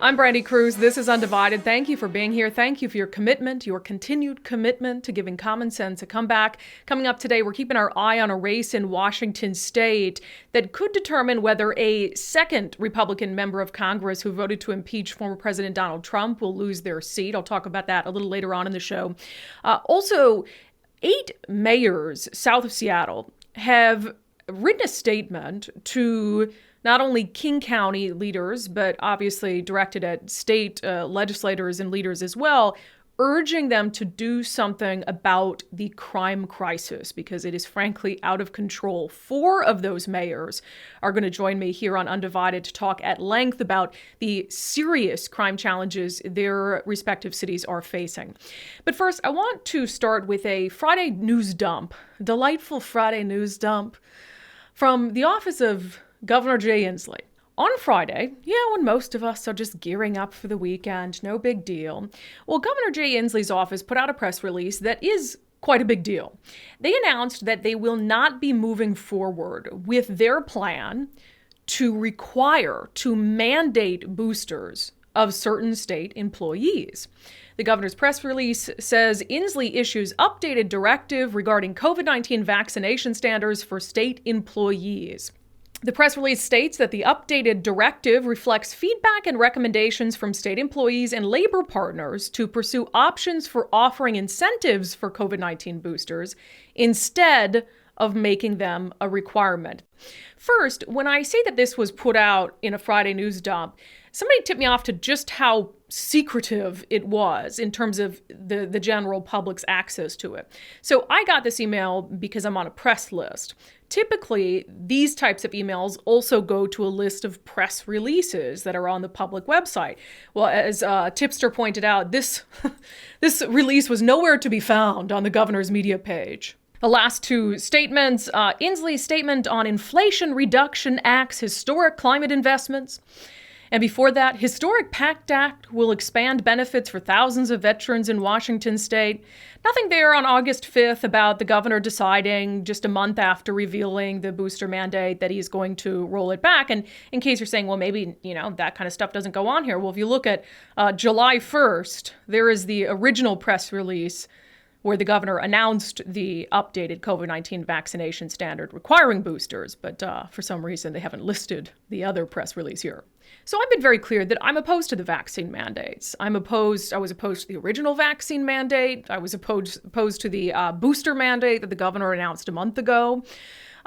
I'm Brandi Kruse. This is Undivided. Thank you for being here. Thank you for your commitment, your continued commitment to giving common sense a comeback. Coming up today, we're keeping our eye on a race in Washington state that could determine whether a second Republican member of Congress who voted to impeach former President Donald Trump will lose their seat. I'll talk about that a little later on in the show. Also, 8 mayors south of Seattle have written a statement to not only King County leaders, but obviously directed at state legislators and leaders as well, urging them to do something about the crime crisis because it is frankly out of control. 4 of those mayors are going to join me here on Undivided to talk at length about the serious crime challenges their respective cities are facing. But first, I want to start with a Friday news dump, delightful Friday news dump from the office of Governor Jay Inslee. On Friday, when most of us are just gearing up for the weekend, no big deal. Well, Governor Jay Inslee's office put out a press release that is quite a big deal. They announced that they will not be moving forward with their plan to mandate boosters of certain state employees. The governor's press release says Inslee issues updated directive regarding COVID-19 vaccination standards for state employees. The press release states that the updated directive reflects feedback and recommendations from state employees and labor partners to pursue options for offering incentives for COVID-19 boosters instead of making them a requirement. First, when I say that this was put out in a Friday news dump, somebody tipped me off to just how secretive it was in terms of the general public's access to it. So I got this email because I'm on a press list. Typically, these types of emails also go to a list of press releases that are on the public website. Well, as Tipster pointed out, this release was nowhere to be found on the governor's media page. The last 2 statements, Inslee's statement on Inflation Reduction Act's historic climate investments. And before that, Historic PACT Act will expand benefits for thousands of veterans in Washington state. Nothing there on August 5th about the governor deciding just a month after revealing the booster mandate that he's going to roll it back. And in case you're saying, well, maybe, that kind of stuff doesn't go on here. Well, if you look at July 1st, there is the original press release where the governor announced the updated COVID-19 vaccination standard requiring boosters, but for some reason they haven't listed the other press release here. So I've been very clear that I'm opposed to the vaccine mandates. I was opposed to the original vaccine mandate. I was opposed to the booster mandate that the governor announced a month ago.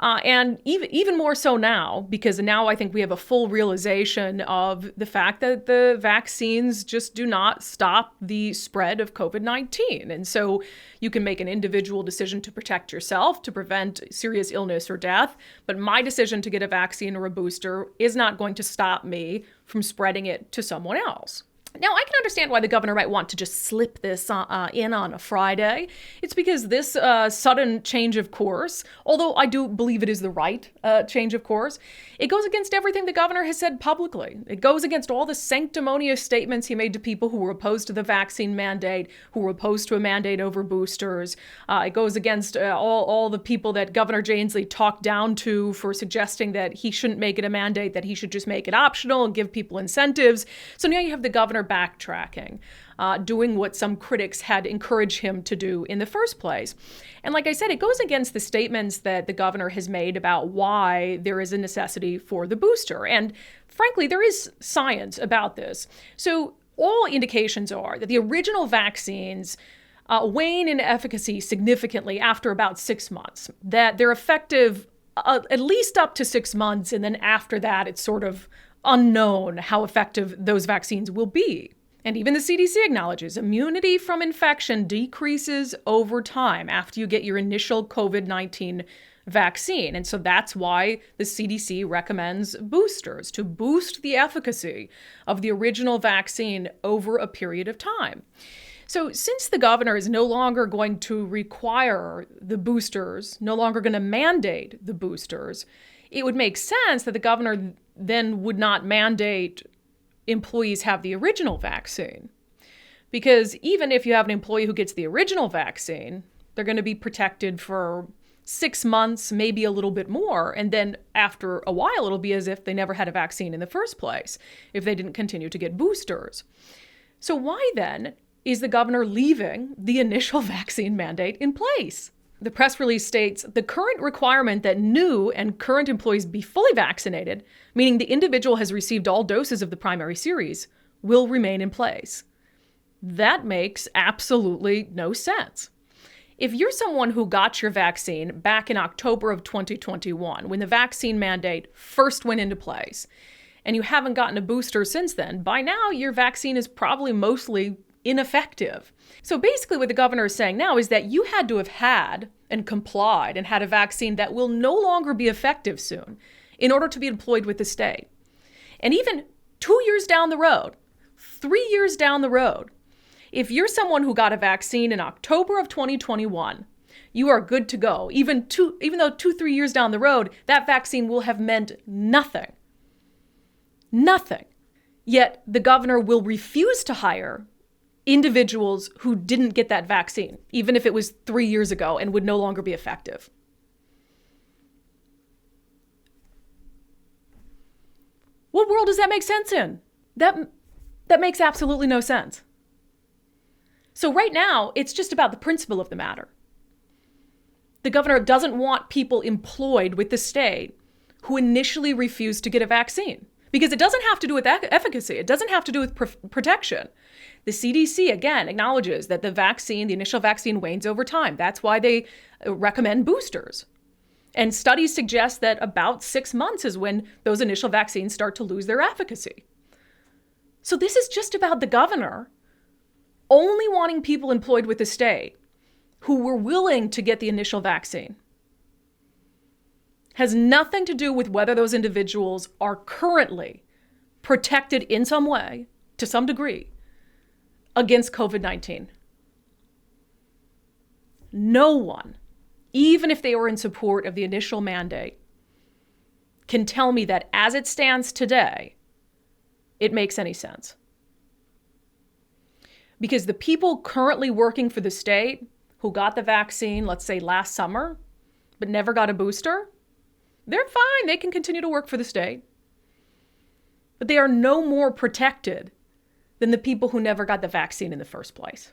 And even more so now, because now I think we have a full realization of the fact that the vaccines just do not stop the spread of COVID-19. And so you can make an individual decision to protect yourself, to prevent serious illness or death. But my decision to get a vaccine or a booster is not going to stop me from spreading it to someone else. Now, I can understand why the governor might want to just slip this in on a Friday. It's because this sudden change of course, although I do believe it is the right change of course, it goes against everything the governor has said publicly. It goes against all the sanctimonious statements he made to people who were opposed to the vaccine mandate, who were opposed to a mandate over boosters. It goes against all the people that Governor Jay Inslee talked down to for suggesting that he shouldn't make it a mandate, that he should just make it optional and give people incentives. So now you have the governor backtracking, doing what some critics had encouraged him to do in the first place. And like I said, it goes against the statements that the governor has made about why there is a necessity for the booster. And frankly, there is science about this. So all indications are that the original vaccines wane in efficacy significantly after about 6 months, that they're effective at least up to 6 months. And then after that, it's sort of unknown how effective those vaccines will be. And even the CDC acknowledges immunity from infection decreases over time after you get your initial COVID-19 vaccine. And so that's why the CDC recommends boosters, to boost the efficacy of the original vaccine over a period of time. So since the governor is no longer going to require the boosters, no longer going to mandate the boosters, it would make sense that the governor then would not mandate employees have the original vaccine. Because even if you have an employee who gets the original vaccine, they're going to be protected for 6 months, maybe a little bit more. And then after a while, it'll be as if they never had a vaccine in the first place, if they didn't continue to get boosters. So why then is the governor leaving the initial vaccine mandate in place? The press release states the current requirement that new and current employees be fully vaccinated, meaning the individual has received all doses of the primary series, will remain in place. That makes absolutely no sense. If you're someone who got your vaccine back in October of 2021, when the vaccine mandate first went into place, and you haven't gotten a booster since then, by now your vaccine is probably mostly ineffective. So basically what the governor is saying now is that you had to have had and complied and had a vaccine that will no longer be effective soon in order to be employed with the state. And even 2 years down the road, 3 years down the road, if you're someone who got a vaccine in October of 2021, you are good to go. Even though 2-3 years down the road, that vaccine will have meant nothing. Nothing. Yet the governor will refuse to hire individuals who didn't get that vaccine, even if it was 3 years ago and would no longer be effective. What world does that make sense in? That makes absolutely no sense. So right now, it's just about the principle of the matter. The governor doesn't want people employed with the state who initially refused to get a vaccine, because it doesn't have to do with efficacy. It doesn't have to do with protection. The CDC, again, acknowledges that the initial vaccine wanes over time. That's why they recommend boosters. And studies suggest that about 6 months is when those initial vaccines start to lose their efficacy. So this is just about the governor only wanting people employed with the state who were willing to get the initial vaccine. Has nothing to do with whether those individuals are currently protected in some way, to some degree, against COVID-19. No one, even if they were in support of the initial mandate, can tell me that as it stands today, it makes any sense. Because the people currently working for the state who got the vaccine, let's say last summer, but never got a booster, they're fine. They can continue to work for the state. But they are no more protected than the people who never got the vaccine in the first place.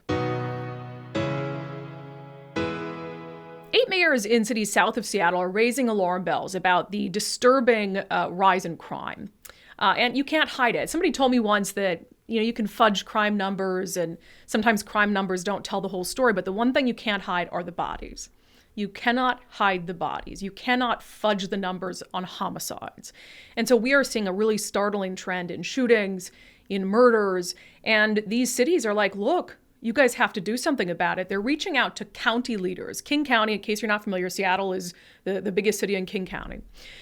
8 mayors in cities south of Seattle are raising alarm bells about the disturbing rise in crime. And you can't hide it. Somebody told me once that you can fudge crime numbers, and sometimes crime numbers don't tell the whole story, but the one thing you can't hide are the bodies. You cannot hide the bodies. You cannot fudge the numbers on homicides. And so we are seeing a really startling trend in shootings, in murders, and these cities are like, look, you guys have to do something about it. They're reaching out to county leaders. King County, in case you're not familiar, Seattle is the biggest city in King County.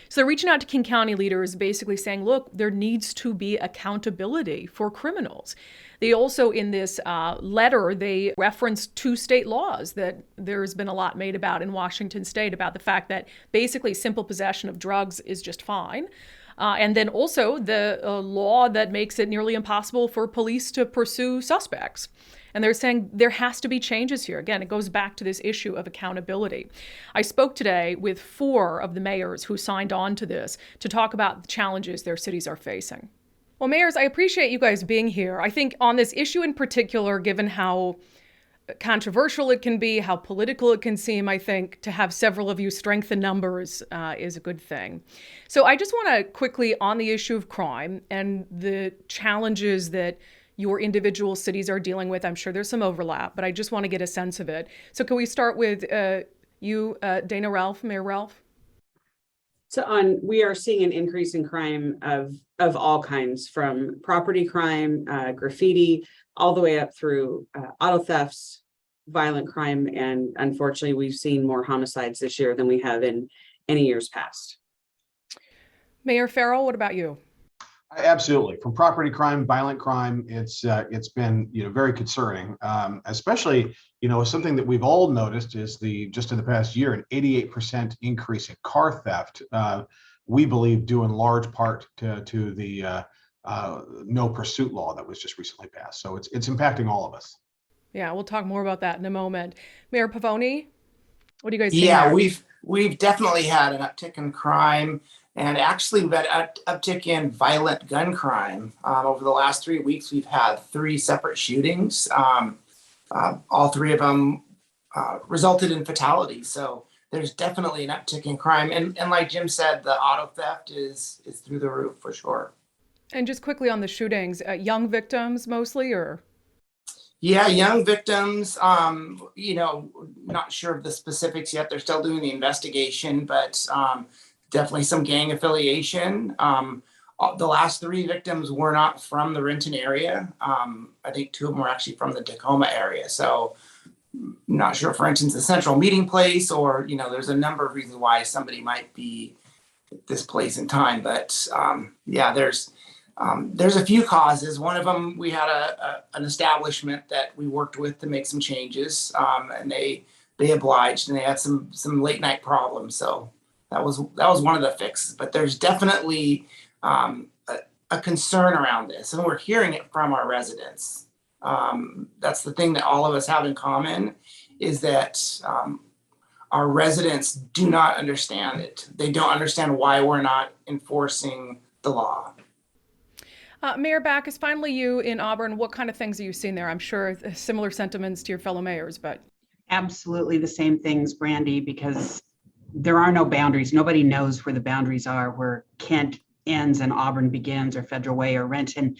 So they're reaching out to King County leaders, basically saying, look, there needs to be accountability for criminals. They also, in this letter, they referenced 2 state laws that there's been a lot made about in Washington state about the fact that basically simple possession of drugs is just fine. And then also the law that makes it nearly impossible for police to pursue suspects. And they're saying there has to be changes here. Again, it goes back to this issue of accountability. I spoke today with 4 of the mayors who signed on to this to talk about the challenges their cities are facing. Well, mayors, I appreciate you guys being here. I think on this issue in particular, given how controversial it can be, how political it can seem, I think to have several of you strengthen numbers is a good thing. So I just want to quickly, on the issue of crime and the challenges that your individual cities are dealing with, I'm sure there's some overlap, but I just want to get a sense of it. So can we start with you, Dana Ralph, Mayor Ralph? So we are seeing an increase in crime of all kinds, from property crime, graffiti, all the way up through auto thefts, violent crime, and unfortunately, we've seen more homicides this year than we have in any years past. Mayor Farrell, what about you? Absolutely. From property crime, violent crime, it's been very concerning, especially something that we've all noticed is just in the past year an 88% increase in car theft. We believe due in large part to the no pursuit law that was just recently passed. So it's impacting all of us. Yeah, we'll talk more about that in a moment. Mayor Pavoni, what do you guys think? Yeah, We've definitely had an uptick in crime, and actually we've had an uptick in violent gun crime. Over the last 3 weeks, we've had 3 separate shootings. All 3 of them resulted in fatalities. So there's definitely an uptick in crime. And like Jim said, the auto theft is through the roof for sure. And just quickly on the shootings, young victims mostly, or? Yeah, young victims, not sure of the specifics yet. They're still doing the investigation, but definitely some gang affiliation. The last 3 victims were not from the Renton area. I think 2 of them were actually from the Tacoma area. So not sure if Renton's a central meeting place, or, there's a number of reasons why somebody might be at this place in time. But there's a few causes. One of them, we had an establishment that we worked with to make some changes, and they obliged, and they had some late night problems. So that was one of the fixes. But there's definitely a concern around this, and we're hearing it from our residents. That's the thing that all of us have in common, is that our residents do not understand it. They don't understand why we're not enforcing the law. Mayor Backus, finally you in Auburn, what kind of things are you seeing there? I'm sure similar sentiments to your fellow mayors, but. Absolutely the same things, Brandi, because there are no boundaries. Nobody knows where the boundaries are, where Kent ends and Auburn begins, or Federal Way or Renton.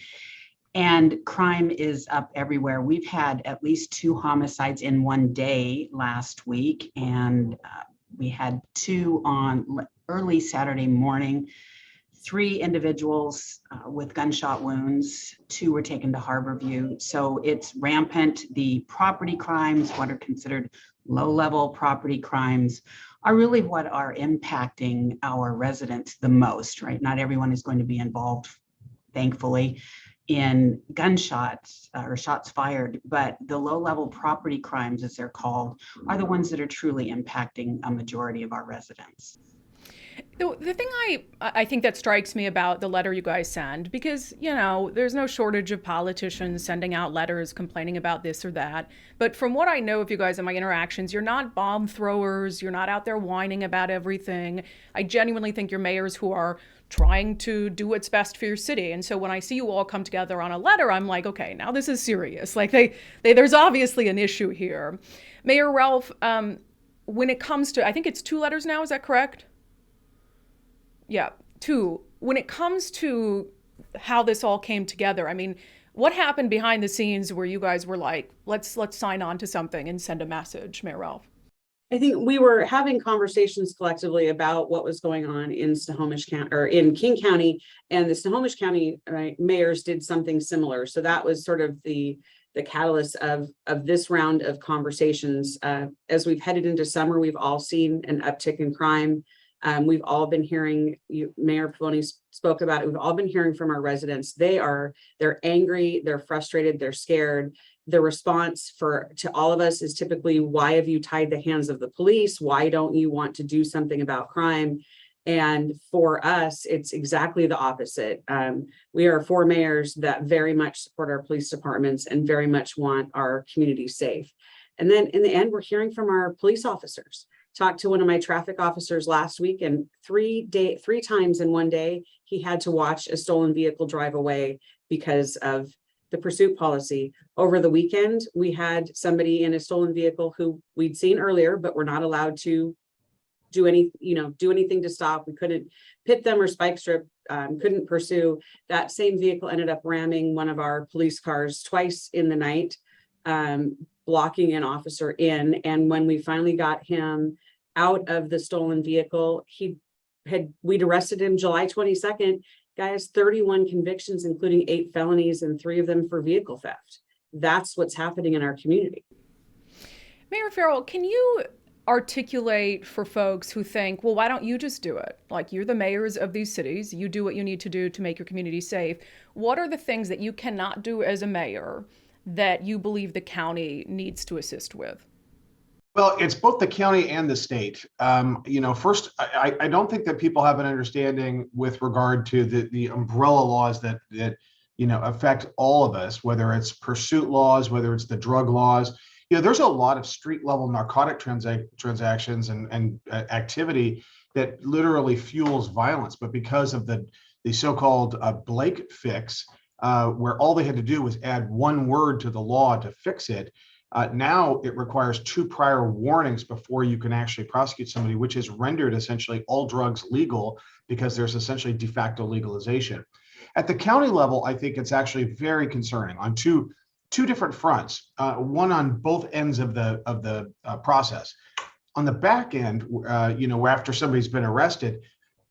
And crime is up everywhere. We've had at least 2 homicides in one day last week, and we had 2 on early Saturday morning. 3 individuals with gunshot wounds, 2 were taken to Harborview. So it's rampant. The property crimes, what are considered low-level property crimes, are really what are impacting our residents the most, right? Not everyone is going to be involved, thankfully, in gunshots or shots fired, but the low-level property crimes, as they're called, are the ones that are truly impacting a majority of our residents. The thing I think that strikes me about the letter you guys send, because, there's no shortage of politicians sending out letters complaining about this or that. But from what I know of you guys in my interactions, you're not bomb throwers. You're not out there whining about everything. I genuinely think you're mayors who are trying to do what's best for your city. And so when I see you all come together on a letter, I'm like, okay, now this is serious. Like there's obviously an issue here. Mayor Ralph, when it comes to, I think it's 2 letters now, is that correct? Yeah, 2. When it comes to how this all came together, I mean, what happened behind the scenes where you guys were like, let's sign on to something and send a message, Mayor Ralph? I think we were having conversations collectively about what was going on in Snohomish County, or in King County, and the Snohomish County mayors did something similar. So that was sort of the catalyst of this round of conversations. As we've headed into summer, we've all seen an uptick in crime. We've all been hearing, Mayor Pavoni spoke about it. We've all been hearing from our residents. They're angry, they're frustrated, they're scared. The response to all of us is typically, why have you tied the hands of the police? Why don't you want to do something about crime? And for us, it's exactly the opposite. We are 4 mayors that very much support our police departments and very much want our community safe. And then in the end, we're hearing from our police officers. Talked to one of my traffic officers last week, and 3 times in one day, he had to watch a stolen vehicle drive away because of the pursuit policy. Over the weekend, we had somebody in a stolen vehicle who we'd seen earlier, but we're not allowed to do anything to stop. We couldn't pit them or spike strip, couldn't pursue. That same vehicle ended up ramming one of our police cars twice in the night, blocking an officer in. And when we finally got him out of the stolen vehicle, we'd arrested him July 22nd. Guy has 31 convictions, including 8 felonies and 3 of them for vehicle theft. That's what's happening in our community. Mayor Farrell, can you articulate for folks who think, well, why don't you just do it? Like, you're the mayors of these cities. You do what you need to do to make your community safe. What are the things that you cannot do as a mayor that you believe the county needs to assist with? Well, it's both the county and the state. First, I don't think that people have an understanding with regard to the umbrella laws that affect all of us, whether it's pursuit laws, whether it's the drug laws. there's a lot of street level narcotic transactions and activity that literally fuels violence. But because of the so-called Blake fix, where all they had to do was add one word to the law to fix it, now it requires 2 prior warnings before you can actually prosecute somebody, which has rendered essentially all drugs legal because there's essentially de facto legalization. At the county level, I think it's actually very concerning on two different fronts, one on both ends of the process. On the back end, after somebody's been arrested,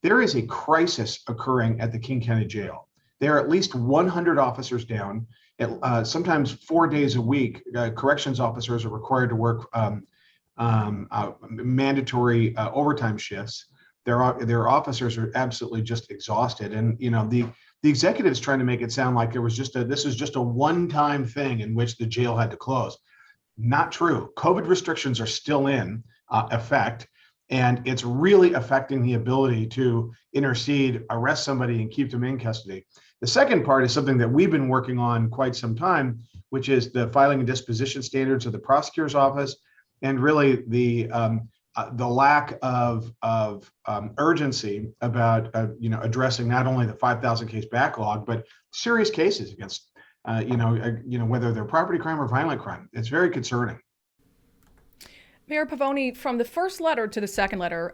there is a crisis occurring at the King County Jail. There are at least 100 officers down. Sometimes 4 days a week, corrections officers are required to work mandatory overtime shifts. Their officers are absolutely just exhausted, and the executive is trying to make it sound like this is just a one-time thing in which the jail had to close. Not true. COVID restrictions are still in effect, and it's really affecting the ability to intercede, arrest somebody, and keep them in custody. The second part is something that we've been working on quite some time, which is the filing and disposition standards of the prosecutor's office, and really the lack of urgency about addressing not only the 5,000 case backlog, but serious cases against whether they're property crime or violent crime. It's very concerning. Mayor Pavoni, from the first letter to the second letter,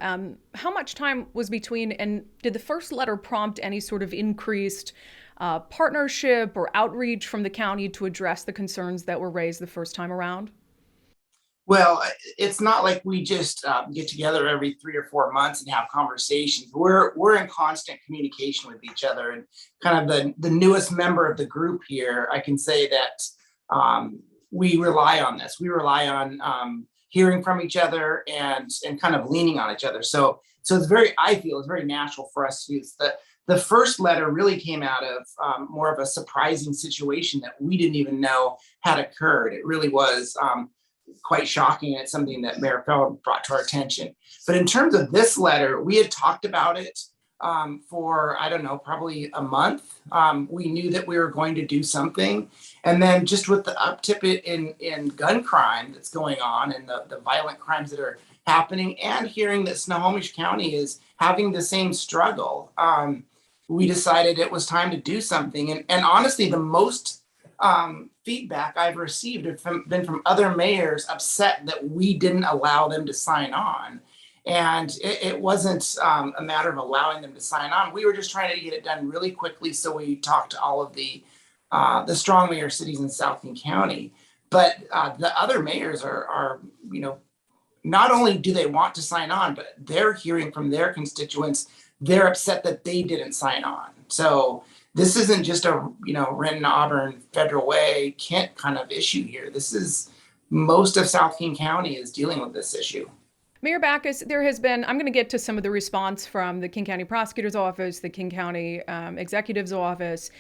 how much time was between, and did the first letter prompt any sort of increased partnership or outreach from the county to address the concerns that were raised the first time around? Well, it's not like we just get together every 3 or 4 months and have conversations. We're in constant communication with each other, and kind of the newest member of the group here, I can say that we rely on this. We rely on hearing from each other and kind of leaning on each other. So I feel it's very natural for us to use that. The first letter really came out of more of a surprising situation that we didn't even know had occurred. It really was quite shocking. It's something that Mayor Feller brought to our attention. But in terms of this letter, we had talked about it for, I don't know, probably a month. We knew that we were going to do something. And then just with the uptick in gun crime that's going on and the violent crimes that are happening, and hearing that Snohomish County is having the same struggle, we decided it was time to do something. And honestly, the most feedback I've received have been from other mayors upset that we didn't allow them to sign on. And it wasn't a matter of allowing them to sign on. We were just trying to get it done really quickly. So we talked to all of the strong mayor cities in South King County. But the other mayors are, not only do they want to sign on, but they're hearing from their constituents, they're upset that they didn't sign on. So this isn't just a, Renton, Auburn, Federal Way, Kent kind of issue here. This is, most of South King County is dealing with this issue. Mayor Backus, there has been, I'm going to get to some of the response from the King County Prosecutor's Office, the King County Executive's Office.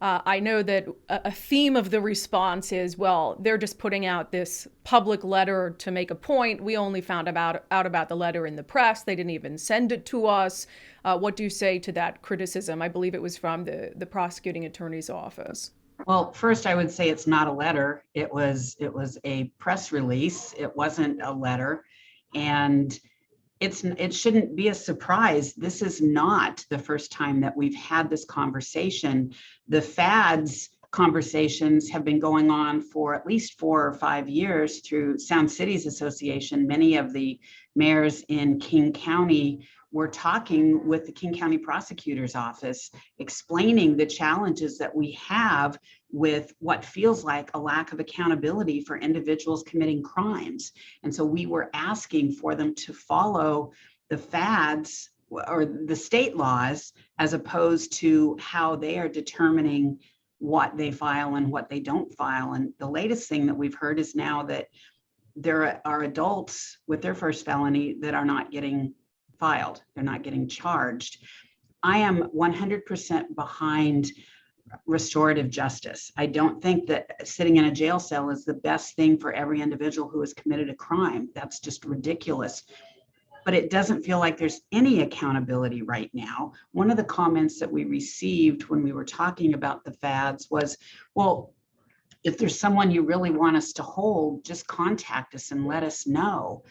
I know that a theme of the response is, well, they're just putting out this public letter to make a point. We only found out about the letter in the press. They didn't even send it to us. What do you say to that criticism? I believe it was from the prosecuting attorney's office. Well, first I would say it's not a letter. It was a press release. It wasn't a letter. And it shouldn't be a surprise. This is not the first time that we've had this conversation. The FADS conversations have been going on for at least 4 or 5 years through Sound Cities Association. Many of the mayors in King County were talking with the King County Prosecutor's Office, explaining the challenges that we have with what feels like a lack of accountability for individuals committing crimes. And so we were asking for them to follow the FADS or the state laws, as opposed to how they are determining what they file and what they don't file. And the latest thing that we've heard is now that there are adults with their first felony that are not getting filed. They're not getting charged. I am 100% behind restorative justice. I don't think that sitting in a jail cell is the best thing for every individual who has committed a crime. That's just ridiculous. But it doesn't feel like there's any accountability right now. One of the comments that we received when we were talking about the FADS was, well, if there's someone you really want us to hold, just contact us and let us know.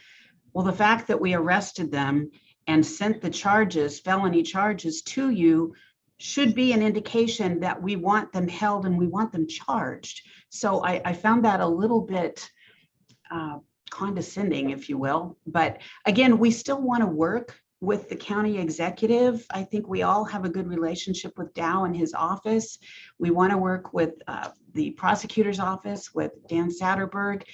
Well, the fact that we arrested them and sent the charges, felony charges to you, should be an indication that we want them held and we want them charged. So I found that a little bit condescending, if you will. But again, we still want to work with the county executive. I think we all have a good relationship with Dow and his office. We want to work with the prosecutor's office, with Dan Satterberg.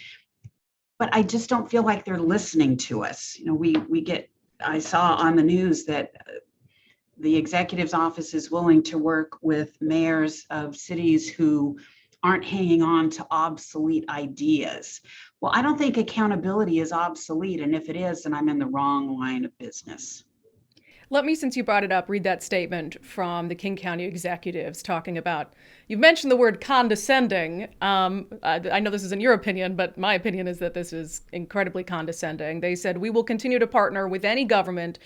But I just don't feel like they're listening to us. You know, I saw on the news that the executive's office is willing to work with mayors of cities who aren't hanging on to obsolete ideas. Well, I don't think accountability is obsolete. And if it is, then I'm in the wrong line of business. Let me, since you brought it up, read that statement from the King County executives talking about, you've mentioned the word condescending. I know this isn't your opinion, but my opinion is that this is incredibly condescending. They said, we will continue to partner with any government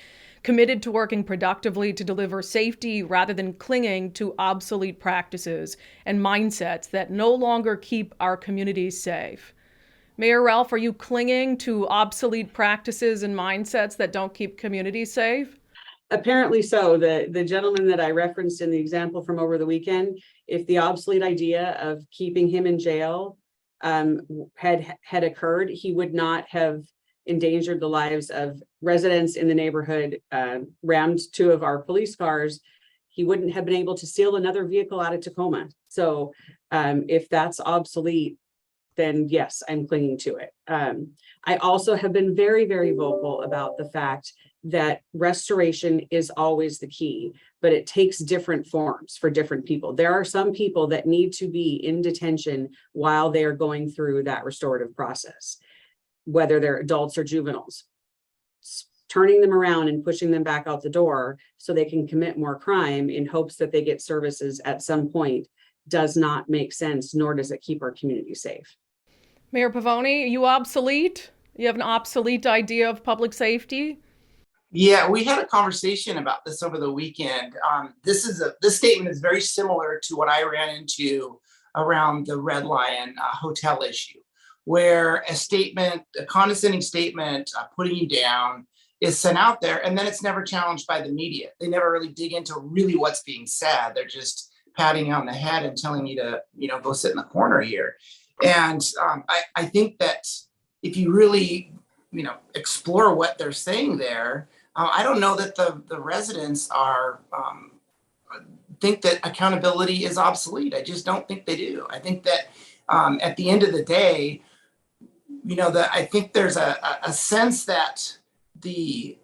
committed to working productively to deliver safety rather than clinging to obsolete practices and mindsets that no longer keep our communities safe. Mayor Ralph, are you clinging to obsolete practices and mindsets that don't keep communities safe? Apparently so. The gentleman that I referenced in the example from over the weekend, if the obsolete idea of keeping him in jail had occurred, he would not have endangered the lives of residents in the neighborhood, rammed 2 of our police cars. He wouldn't have been able to steal another vehicle out of Tacoma. So if that's obsolete, then yes, I'm clinging to it. I also have been very, very vocal about the fact that restoration is always the key, but it takes different forms for different people. There are some people that need to be in detention while they are going through that restorative process, whether they're adults or juveniles. Turning them around and pushing them back out the door so they can commit more crime in hopes that they get services at some point does not make sense, nor does it keep our community safe. Mayor Pavoni, are you obsolete? You have an obsolete idea of public safety? Yeah, we had a conversation about this over the weekend. This statement is very similar to what I ran into around the Red Lion hotel issue, where a condescending statement, putting you down, is sent out there, and then it's never challenged by the media. They never really dig into really what's being said. They're just patting you on the head and telling you to, go sit in the corner here. And I think that if you really, explore what they're saying there, I don't know that the residents think that accountability is obsolete. I just don't think they do. I think that at the end of the day, I think there's a sense that the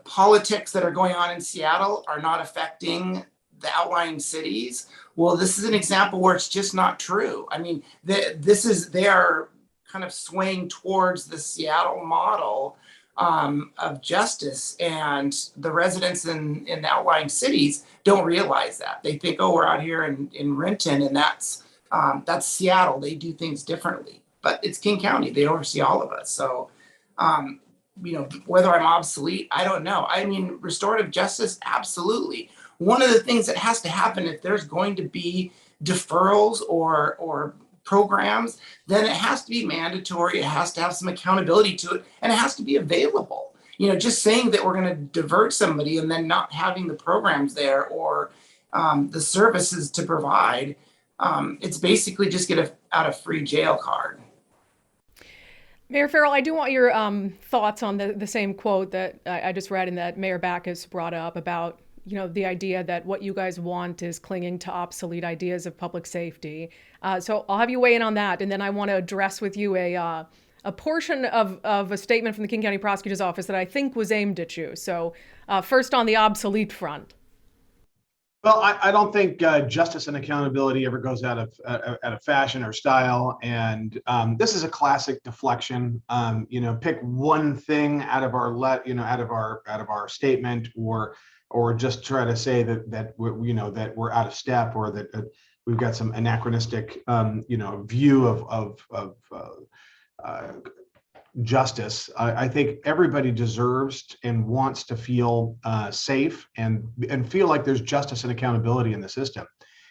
politics that are going on in Seattle are not affecting the outlying cities. Well, this is an example where it's just not true. I mean, they are kind of swaying towards the Seattle model of justice, and the residents in the outlying cities don't realize that. They think, oh, we're out here in Renton, and that's Seattle. They do things differently, but it's King County. They oversee all of us. So, whether I'm obsolete, I don't know. I mean, restorative justice, absolutely. One of the things that has to happen if there's going to be deferrals or programs, then it has to be mandatory. It has to have some accountability to it, and it has to be available. Just saying that we're going to divert somebody and then not having the programs there or the services to provide, it's basically just get out of free jail card. Mayor Farrell, I do want your thoughts on the same quote that I just read and that Mayor Backus brought up about the idea that what you guys want is clinging to obsolete ideas of public safety. So I'll have you weigh in on that. And then I want to address with you a portion of a statement from the King County Prosecutor's Office that I think was aimed at you. So first on the obsolete front. Well, I don't think justice and accountability ever goes out of fashion or style. And this is a classic deflection. Pick one thing out of our statement, or just try to say that we're out of step, or that we've got some anachronistic view of justice. I think everybody deserves and wants to feel safe and feel like there's justice and accountability in the system.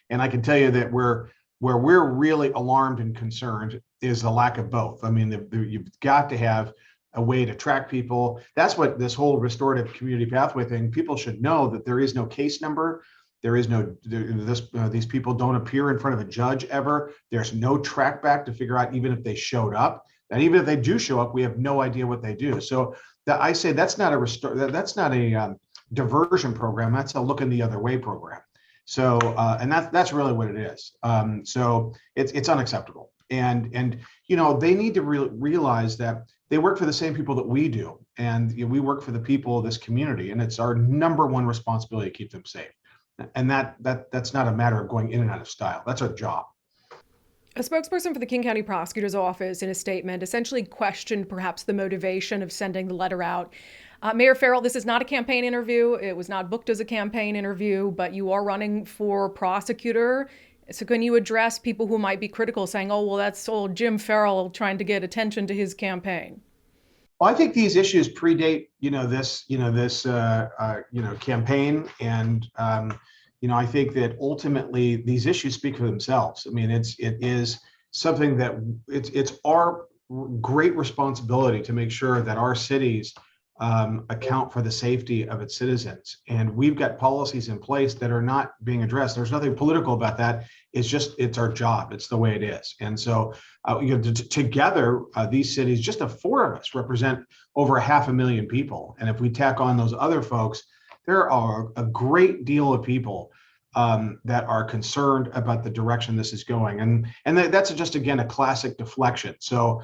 And I can tell you that we're Where we're really alarmed and concerned is the lack of both. I mean, you've got to have a way to track people. That's what this whole restorative community pathway thing, people should know that there is no case number. There is no, these people don't appear in front of a judge ever. There's no track back to figure out even if they showed up. And even if they do show up, we have no idea what they do. So I say that's not a diversion program. That's a look in the other way program. So, and that's really what it is. So it's unacceptable. And they need to realize that they work for the same people that we do. And we work for the people of this community, and it's our number one responsibility to keep them safe. And that's not a matter of going in and out of style. That's our job. A spokesperson for the King County Prosecutor's Office in a statement essentially questioned perhaps the motivation of sending the letter out. Mayor Farrell, this is not a campaign interview. It was not booked as a campaign interview, but you are running for prosecutor. So can you address people who might be critical, saying, oh, well, that's old Jim Farrell trying to get attention to his campaign? Well, I think these issues predate, this campaign. And, I think that ultimately these issues speak for themselves. I mean, it is something that it's our great responsibility to make sure that our cities account for the safety of its citizens. And we've got policies in place that are not being addressed. There's nothing political about that. It's our job. It's the way it is. And so, together, these cities, just the four of us, represent over 500,000 people. And if we tack on those other folks, there are a great deal of people that are concerned about the direction this is going. And that's just, again, a classic deflection. So,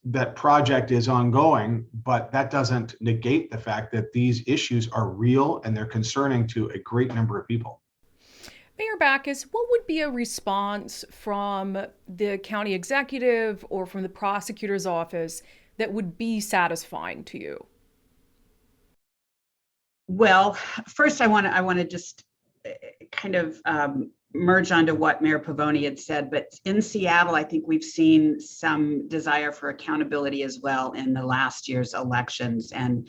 that project is ongoing, but that doesn't negate the fact that these issues are real and they're concerning to a great number of people. Mayor Backus, what would be a response from the county executive or from the prosecutor's office that would be satisfying to you? Well, first I want to just kind of merge onto what Mayor Pavoni had said, but in Seattle, I think we've seen some desire for accountability as well in the last year's elections. And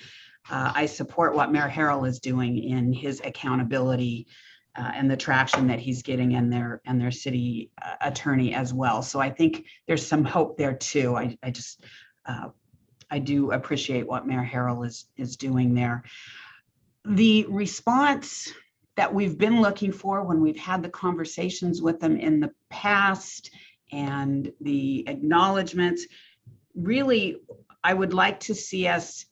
I support what Mayor Harrell is doing in his accountability and the traction that he's getting in their city attorney as well. So I think there's some hope there too. I do appreciate what Mayor Harrell is doing there. The response that we've been looking for when we've had the conversations with them in the past and the acknowledgements, really, I would like to see us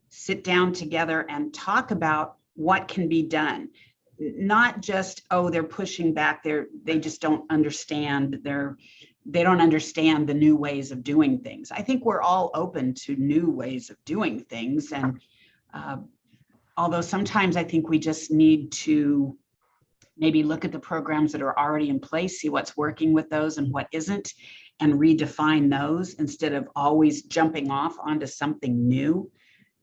sit down together and talk about what can be done. Not just, oh, they're pushing back, they just don't understand, they don't understand the new ways of doing things. I think we're all open to new ways of doing things. And although sometimes I think we just need to maybe look at the programs that are already in place, see what's working with those and what isn't, and redefine those instead of always jumping off onto something new.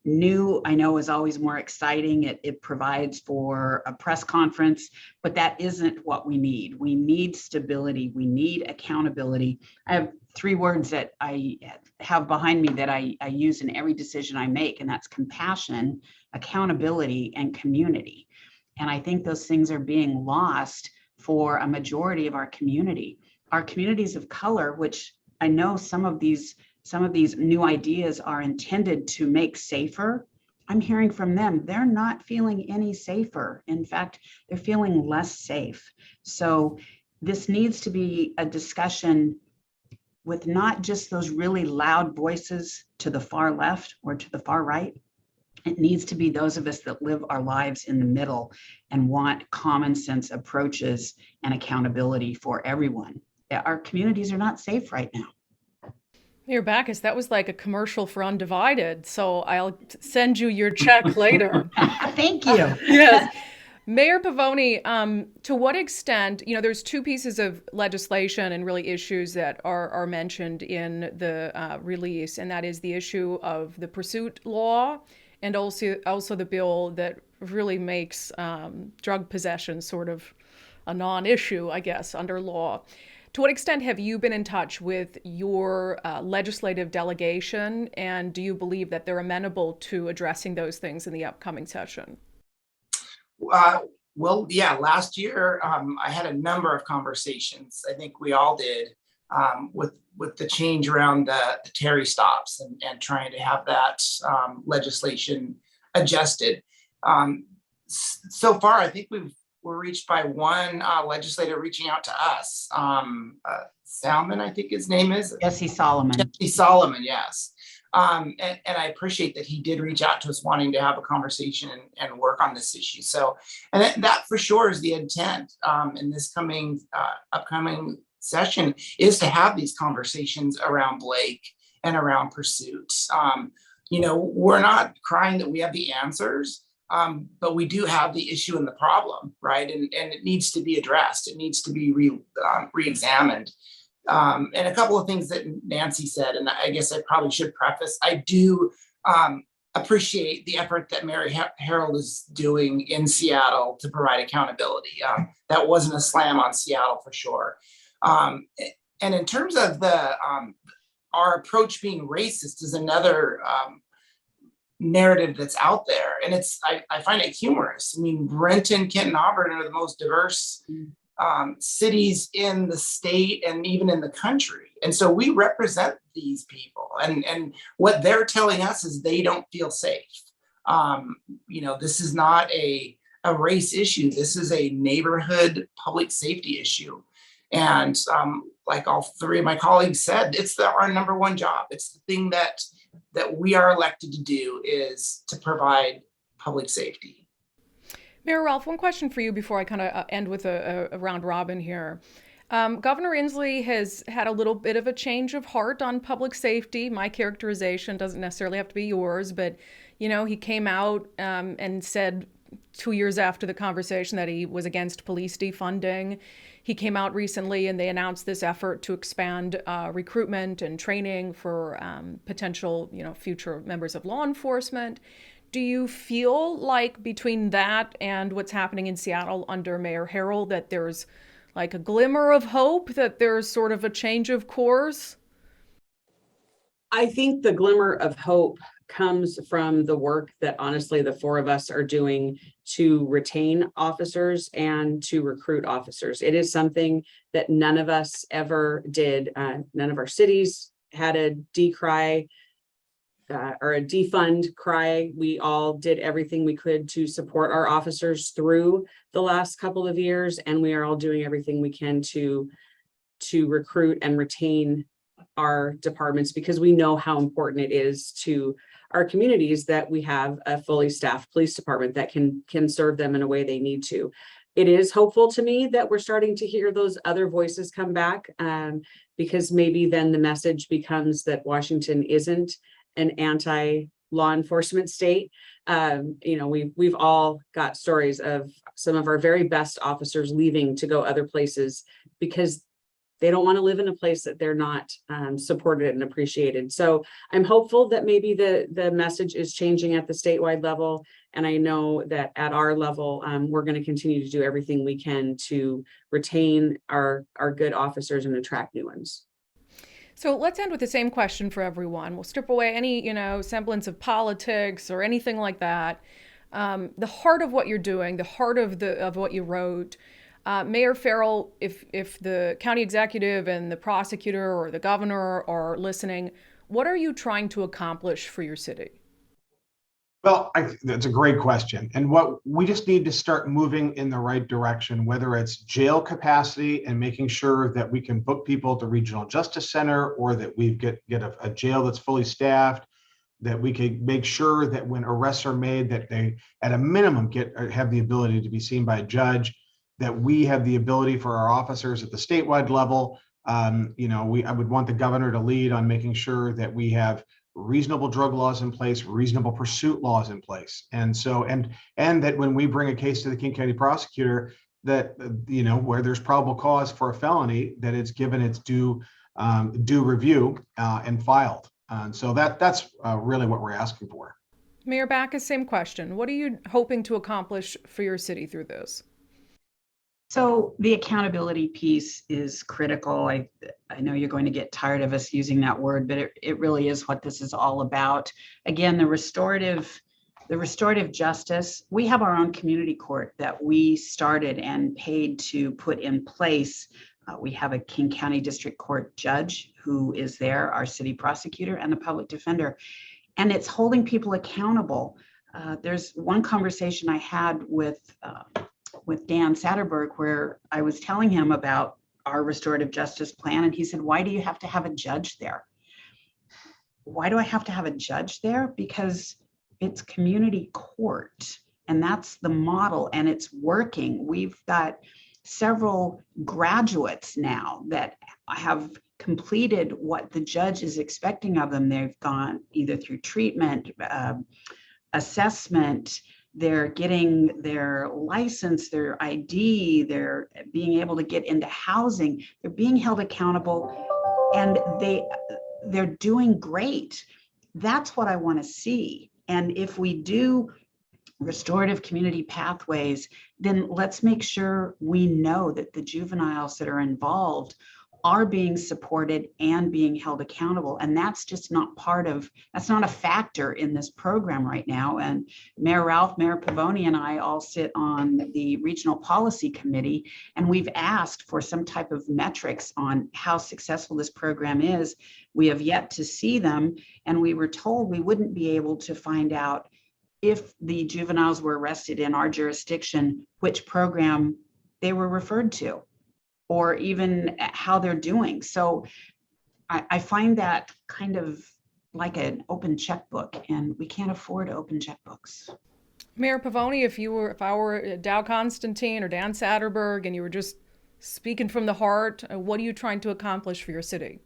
New, I know, is always more exciting. It provides for a press conference, but that isn't what we need. We need stability. We need accountability. I have 3 words that I have behind me that I use in every decision I make, and that's compassion, accountability, and community. And I think those things are being lost for a majority of our community. Our communities of color, which I know some of these new ideas are intended to make safer. I'm hearing from them, they're not feeling any safer. In fact, they're feeling less safe. So this needs to be a discussion with not just those really loud voices to the far left or to the far right. It needs to be those of us that live our lives in the middle and want common sense approaches and accountability for everyone. Our communities are not safe right now. Mayor Backus, that was like a commercial for unDivided, so I'll send you your check later. Thank you. Yes. Mayor Pavoni, to what extent, there's 2 pieces of legislation and really issues that are mentioned in the release, and that is the issue of the pursuit law and also the bill that really makes drug possession sort of a non-issue, I guess, under law. To what extent have you been in touch with your legislative delegation, and do you believe that they're amenable to addressing those things in the upcoming session? Well, yeah, last year I had a number of conversations. I think we all did with the change around the Terry stops and trying to have that legislation adjusted. So far, I think we're reached by one legislator reaching out to us. Salmon, I think his name is. Jesse Solomon. Jesse Solomon, yes. And I appreciate that he did reach out to us wanting to have a conversation and work on this issue. So, and that for sure is the intent in this upcoming session, is to have these conversations around Blake and around pursuits. We're not crying that we have the answers, but we do have the issue and the problem, right? And it needs to be addressed. It needs to be re-examined. And a couple of things that Nancy said, and I guess I probably should preface, I do appreciate the effort that Mayor Harrell is doing in Seattle to provide accountability. That wasn't a slam on Seattle for sure. And in terms of our approach being racist is another narrative that's out there. And I find it humorous. I mean, Renton, Kent, and Auburn are the most diverse cities in the state and even in the country. And so we represent these people, and what they're telling us is they don't feel safe. This is not a race issue. This is a neighborhood public safety issue. And like all three of my colleagues said, it's our number one job. It's the thing that we are elected to do, is to provide public safety. Mayor Ralph, one question for you before I kind of end with a round robin here. Governor Inslee has had a little bit of a change of heart on public safety. My characterization doesn't necessarily have to be yours, but, he came out and said 2 years after the conversation that he was against police defunding. He came out recently and they announced this effort to expand recruitment and training for potential, future members of law enforcement. Do you feel like between that and what's happening in Seattle under Mayor Harrell that there's like a glimmer of hope, that there's sort of a change of course? I think the glimmer of hope comes from the work that honestly the four of us are doing to retain officers and to recruit officers. It is something that none of us ever did. None of our cities had a decry or a defund cry. We all did everything we could to support our officers through the last couple of years, and we are all doing everything we can to recruit and retain our departments, because we know how important it is to our communities that we have a fully staffed police department that can serve them in a way they need to. It is hopeful to me that we're starting to hear those other voices come back, because maybe then the message becomes that Washington isn't an anti-law enforcement state. We've all got stories of some of our very best officers leaving to go other places because they don't want to live in a place that they're not supported and appreciated. So I'm hopeful that maybe the message is changing at the statewide level. And I know that at our level, we're going to continue to do everything we can to retain our good officers and attract new ones. So let's end with the same question for everyone. We'll strip away any, semblance of politics or anything like that. The heart of what you're doing, the heart of what you wrote. Mayor Farrell, if the county executive and the prosecutor or the governor are listening, what are you trying to accomplish for your city? Well, that's a great question. And what we just need to start moving in the right direction, whether it's jail capacity and making sure that we can book people at the Regional Justice Center, or that we get a jail that's fully staffed, that we can make sure that when arrests are made, that they, at a minimum, have the ability to be seen by a judge, that we have the ability for our officers at the statewide level. I would want the governor to lead on making sure that we have reasonable drug laws in place, reasonable pursuit laws in place. And so, and that when we bring a case to the King County prosecutor, that, where there's probable cause for a felony, that it's given its due review and filed. So that's really what we're asking for. Mayor Backus, same question. What are you hoping to accomplish for your city through this? So the accountability piece is critical. I know you're going to get tired of us using that word, but it really is what this is all about. Again, the restorative The restorative justice, we have our own community court that we started and paid to put in place. We have a King County District Court judge who is there, our city prosecutor, and the public defender, and it's holding people accountable. There's one conversation I had with Dan Satterberg where I was telling him about our restorative justice plan, and he said, "Why do you have to have a judge there?" Why do I have to have a judge there? Because it's community court, and that's the model, and it's working. We've got several graduates now that have completed what the judge is expecting of them. They've gone either through treatment, assessment, they're getting their license, their ID, they're being able to get into housing, they're being held accountable, and they're doing great. That's what I want to see. And if we do restorative community pathways, then let's make sure we know that the juveniles that are involved are being supported and being held accountable. And that's just not that's not a factor in this program right now. And Mayor Ralph, Mayor Pavoni, and I all sit on the Regional Policy Committee, and we've asked for some type of metrics on how successful this program is. We have yet to see them, and we were told we wouldn't be able to find out if the juveniles were arrested in our jurisdiction, which program they were referred to, or even how they're doing. So I find that kind of like an open checkbook, and we can't afford open checkbooks. Mayor Pavoni, if I were Dow Constantine or Dan Satterberg and you were just speaking from the heart, what are you trying to accomplish for your city?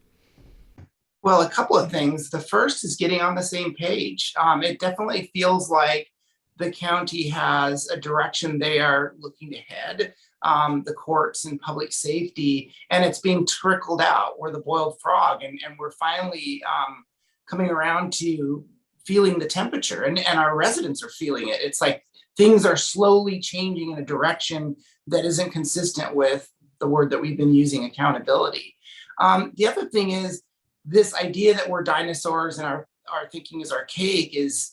Well, a couple of things. The first is getting on the same page. It definitely feels like the county has a direction they are looking to head, the courts and public safety, and it's being trickled out. We're the boiled frog, and we're finally coming around to feeling the temperature, and our residents are feeling it. It's like things are slowly changing in a direction that isn't consistent with the word that we've been using, accountability. The other thing is, this idea that we're dinosaurs and our thinking is archaic is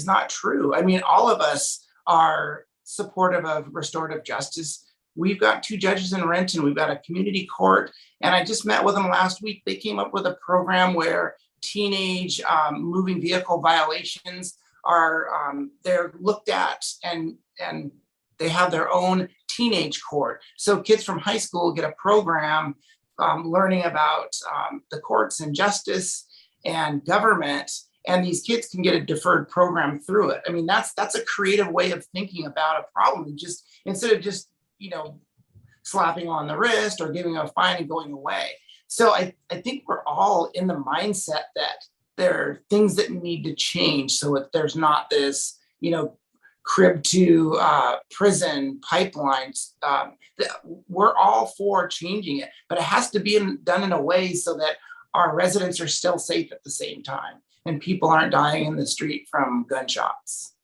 not true. I mean, all of us are supportive of restorative justice. We've got 2 judges in Renton. We've got a community court, and I just met with them last week. They came up with a program where teenage moving vehicle violations are they're looked at, and they have their own teenage court. So kids from high school get a program learning about the courts and justice and government, and these kids can get a deferred program through it. I mean, that's a creative way of thinking about a problem. Just instead of just slapping on the wrist or giving a fine and going away. So I think we're all in the mindset that there are things that need to change so that there's not this crib to prison pipelines. We're all for changing it, but it has to be done in a way so that our residents are still safe at the same time and people aren't dying in the street from gunshots.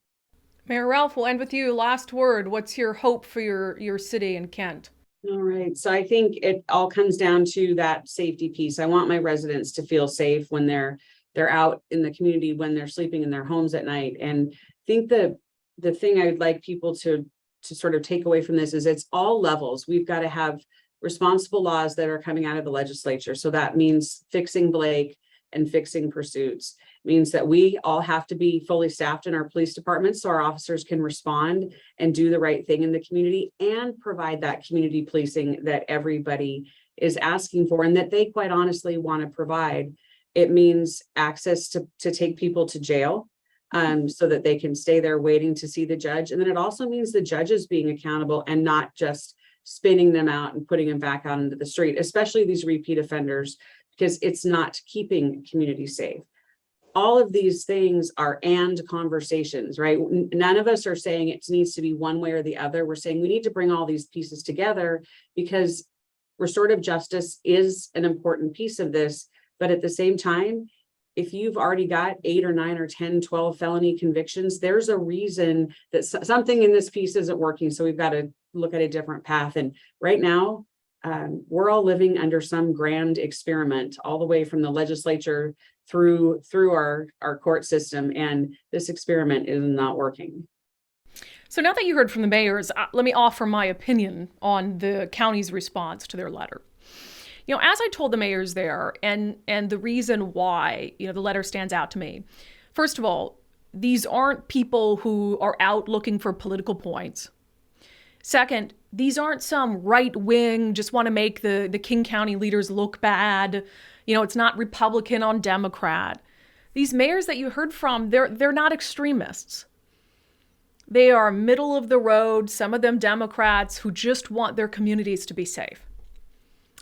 Mayor Ralph, we'll end with you. Last word. What's your hope for your city and Kent? All right. So I think it all comes down to that safety piece. I want my residents to feel safe when they're out in the community, when they're sleeping in their homes at night. And I think the thing I'd like people to sort of take away from this is it's all levels. We've got to have responsible laws that are coming out of the legislature. So that means fixing Blake and fixing pursuits. It means that we all have to be fully staffed in our police departments so our officers can respond and do the right thing in the community and provide that community policing that everybody is asking for and that they quite honestly want to provide. It means access to take people to jail so that they can stay there waiting to see the judge. And then it also means the judges being accountable and not just spinning them out and putting them back out into the street, especially these repeat offenders, because it's not keeping communities safe. All of these things are and conversations, right? None of us are saying it needs to be one way or the other. We're saying we need to bring all these pieces together because restorative justice is an important piece of this. But at the same time, if you've already got 8 or 9 or 10, 12 felony convictions, there's a reason that something in this piece isn't working. So we've got to look at a different path. And right now, we're all living under some grand experiment, all the way from the legislature through our court system, and this experiment is not working. So now that you heard from the mayors, let me offer my opinion on the county's response to their letter. As I told the mayors there, and the reason why, the letter stands out to me. First of all, these aren't people who are out looking for political points. Second, these aren't some right wing, just want to make the King County leaders look bad. It's not Republican on Democrat. These mayors that you heard from, they're not extremists. They are middle of the road, some of them Democrats who just want their communities to be safe.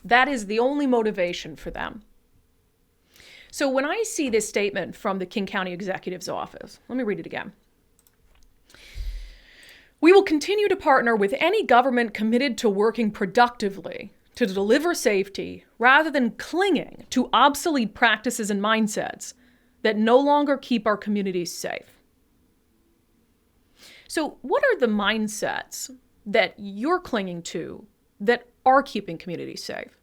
That is the only motivation for them. So when I see this statement from the King County Executive's office, let me read it again. We will continue to partner with any government committed to working productively to deliver safety rather than clinging to obsolete practices and mindsets that no longer keep our communities safe. So what are the mindsets that you're clinging to that are keeping communities safe?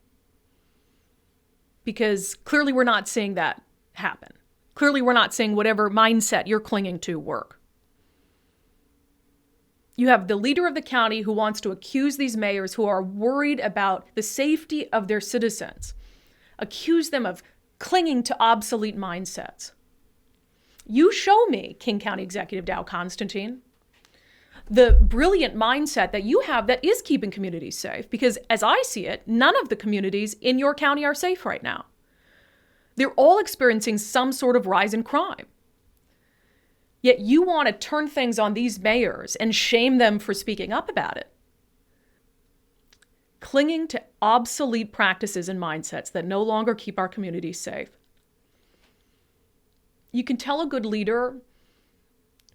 Because clearly we're not seeing that happen. Clearly we're not seeing whatever mindset you're clinging to work. You have the leader of the county who wants to accuse these mayors who are worried about the safety of their citizens, accuse them of clinging to obsolete mindsets. You show me, King County Executive Dow Constantine, the brilliant mindset that you have that is keeping communities safe, because as I see it, none of the communities in your county are safe right now. They're all experiencing some sort of rise in crime. Yet you want to turn things on these mayors and shame them for speaking up about it. Clinging to obsolete practices and mindsets that no longer keep our communities safe. You can tell a good leader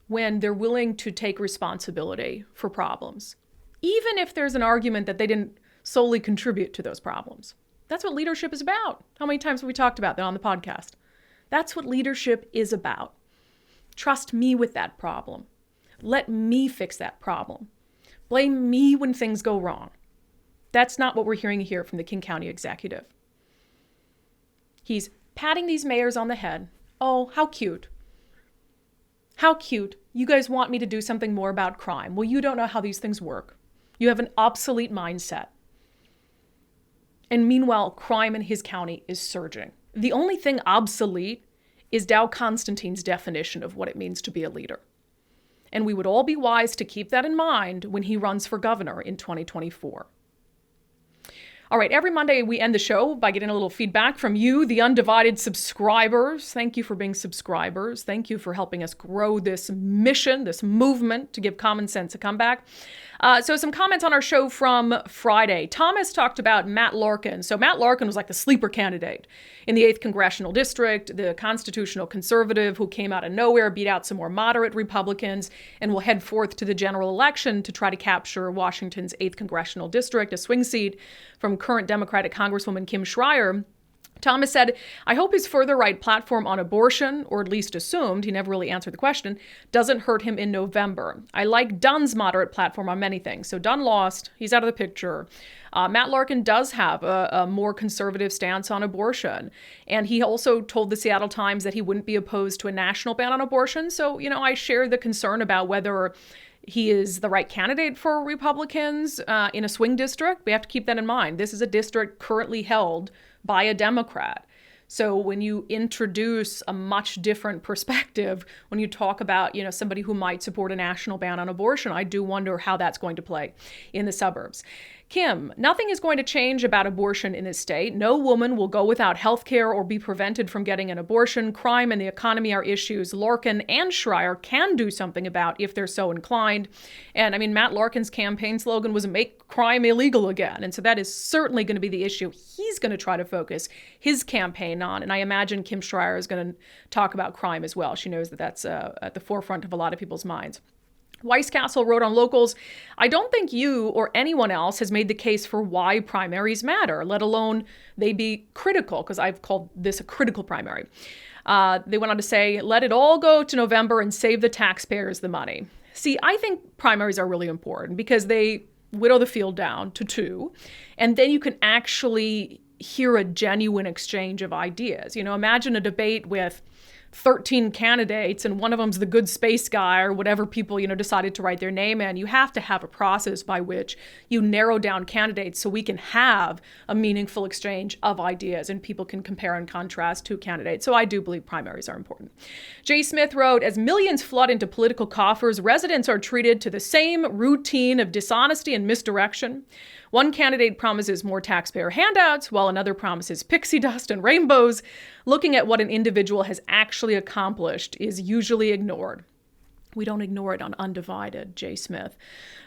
when they're willing to take responsibility for problems, even if there's an argument that they didn't solely contribute to those problems. That's what leadership is about. How many times have we talked about that on the podcast? That's what leadership is about. Trust me with that problem. Let me fix that problem. Blame me when things go wrong. That's not what we're hearing here from the King County Executive. He's patting these mayors on the head. Oh, how cute. How cute. You guys want me to do something more about crime. Well, you don't know how these things work. You have an obsolete mindset. And meanwhile, crime in his county is surging. The only thing obsolete is Dow Constantine's definition of what it means to be a leader. And we would all be wise to keep that in mind when he runs for governor in 2024. All right, every Monday we end the show by getting a little feedback from you, the unDivided subscribers. Thank you for being subscribers. Thank you for helping us grow this mission, this movement to give common sense a comeback. So some comments on our show from Friday. Thomas talked about Matt Larkin. So Matt Larkin was like the sleeper candidate in the 8th Congressional District, the constitutional conservative who came out of nowhere, beat out some more moderate Republicans, and will head forth to the general election to try to capture Washington's 8th Congressional District, a swing seat from current Democratic Congresswoman Kim Schreier. Thomas said, I hope his further right platform on abortion, or at least assumed, he never really answered the question, doesn't hurt him in November. I like Dunn's moderate platform on many things. So Dunn lost. He's out of the picture. Matt Larkin does have a more conservative stance on abortion. And he also told the Seattle Times that he wouldn't be opposed to a national ban on abortion. So, I share the concern about whether he is the right candidate for Republicans in a swing district. We have to keep that in mind. This is a district currently held by a Democrat. So when you introduce a much different perspective, when you talk about, somebody who might support a national ban on abortion, I do wonder how that's going to play in the suburbs. Kim, nothing is going to change about abortion in this state. No woman will go without health care or be prevented from getting an abortion. Crime and the economy are issues Larkin and Schreier can do something about if they're so inclined. And Matt Larkin's campaign slogan was make crime illegal again. And so that is certainly going to be the issue he's going to try to focus his campaign on. And I imagine Kim Schreier is going to talk about crime as well. She knows that that's at the forefront of a lot of people's minds. Weiscastle wrote on Locals, I don't think you or anyone else has made the case for why primaries matter, let alone they be critical, because I've called this a critical primary. They went on to say, let it all go to November and save the taxpayers the money. See, I think primaries are really important because they whittle the field down to 2, and then you can actually hear a genuine exchange of ideas. You know, imagine a debate with 13 candidates and one of them's the good space guy or whatever people, you know, decided to write their name in. You have to have a process by which you narrow down candidates so we can have a meaningful exchange of ideas and people can compare and contrast two candidates. So I do believe primaries are important. Jay Smith wrote, as millions flood into political coffers, residents are treated to the same routine of dishonesty and misdirection. One candidate promises more taxpayer handouts, while another promises pixie dust and rainbows. Looking at what an individual has actually accomplished is usually ignored. We don't ignore it on Undivided, Jay Smith.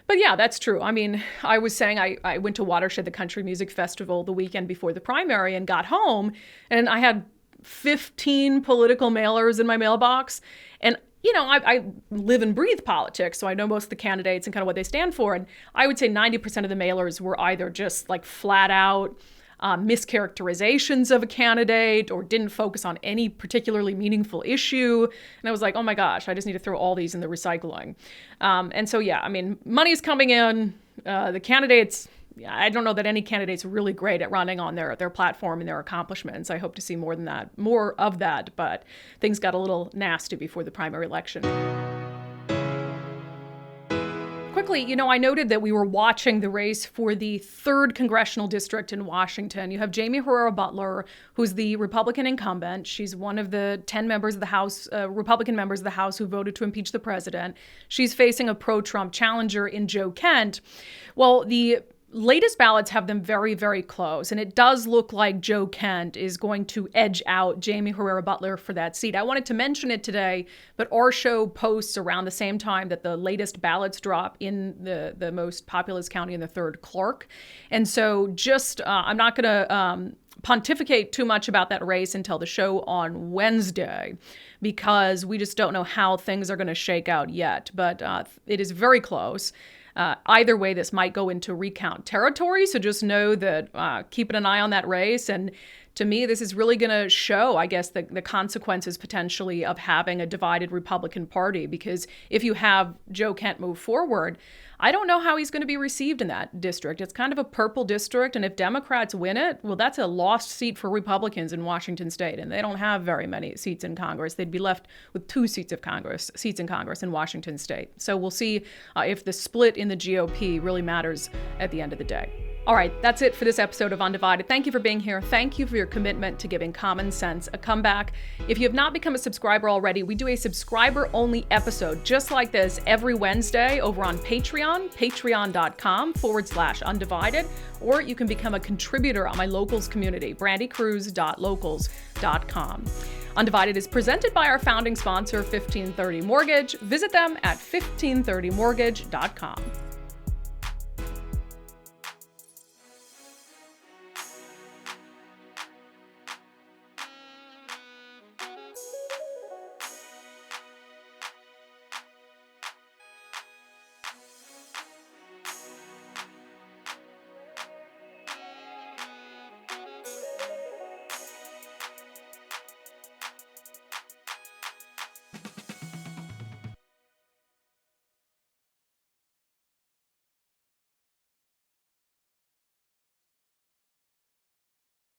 But yeah, that's true. I mean, I was saying I went to Watershed, the country music festival, the weekend before the primary, and got home, and I had 15 political mailers in my mailbox. And you know, I live and breathe politics, so I know most of the candidates and kind of what they stand for. And I would say 90% of the mailers were either just like flat out mischaracterizations of a candidate or didn't focus on any particularly meaningful issue. And I was like, oh my gosh, I just need to throw all these in the recycling. And so, yeah, I mean, money's coming in. The candidates, I don't know that any candidate's really great at running on their platform and their accomplishments. I hope to see more of that, but things got a little nasty before the primary election. Quickly, you know, I noted that we were watching the race for the 3rd congressional district in Washington. You have Jamie Herrera Butler, who's the Republican incumbent. She's one of the 10 members of the House, Republican members of the House who voted to impeach the president. She's facing a pro-Trump challenger in Joe Kent. Well, the latest ballots have them very, very close, and it does look like Joe Kent is going to edge out Jamie Herrera Butler for that seat. I wanted to mention it today, but our show posts around the same time that the latest ballots drop in the most populous county in the 3rd, Clark. And so just, I'm not going to pontificate too much about that race until the show on Wednesday, because we just don't know how things are going to shake out yet. But it is very close. Either way, this might go into recount territory. So just know that keeping an eye on that race. And to me, this is really going to show, I guess, the consequences potentially of having a divided Republican Party. Because if you have Joe Kent move forward, I don't know how he's going to be received in that district. It's kind of a purple district. And if Democrats win it, well, that's a lost seat for Republicans in Washington state. And they don't have very many seats in Congress. They'd be left with 2 seats in Congress in Washington state. So we'll see if the split in the GOP really matters at the end of the day. All right, that's it for this episode of Undivided. Thank you for being here. Thank you for your commitment to giving common sense a comeback. If you have not become a subscriber already, we do a subscriber-only episode just like this every Wednesday over on Patreon, patreon.com/undivided, or you can become a contributor on my locals community, brandikruse.locals.com. Undivided is presented by our founding sponsor, 1530 Mortgage. Visit them at 1530mortgage.com.